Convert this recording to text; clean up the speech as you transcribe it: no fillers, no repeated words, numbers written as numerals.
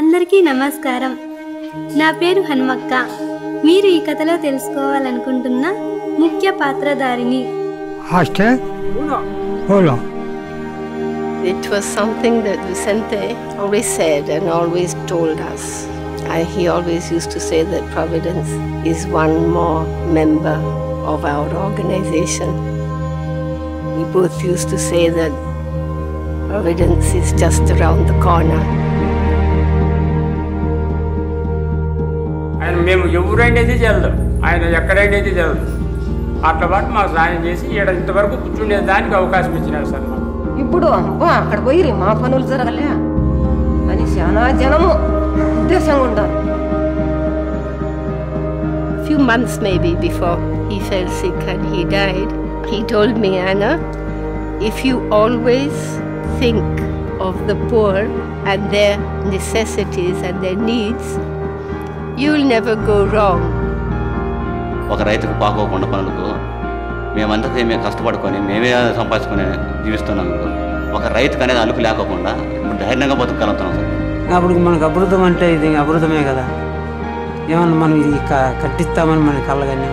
అందరికీ నమస్కారం. నా పేరు హనుమక్క. మీరు ఈ కథలో తెలుసుకోవాలనుకుంటున్న ముఖ్య పాత్రధారిని. It was something that Vicente always said and always told us. He always used to say that Providence is one more member of our organization. We both used to say that Providence is just around the corner. ఆయన మేము ఎవరైనది చల్లదు, ఆయన ఎక్కడైనది చల్లదు. అట్లా పాటు మాకు సాయం చేసి ఇక్కడ ఇంతవరకు కూర్చుండే దానికి అవకాశం ఇచ్చినారు సార్ మాకు. ఇప్పుడు అబ్బా అక్కడ పోయి మా పనులు జరగలే అని చాలా జనము ఉద్దేశంగా ఉంటారు. Few months maybe before he fell sick and he died, he told me, Anna, if you always think of the poor and their necessities and their needs, you will never go wrong. ఒక రైతుకు పాకోకుండా పనులకు మేమంతా మేము కష్టపడుకొని మేమే సంపాదించుకొని జీవిస్తున్నాము. ఒక రైతుకు అనేది అలుపు లేకోకుండా ధైర్యంగా బతుకగలుగుతున్నాం సార్. అప్పుడు మనకు అభివృద్ధం అంటే ఇది అభివృద్ధమే కదా. ఏమన్నా మనం ఇది కట్టిస్తామని మనకి కళ్ళగానే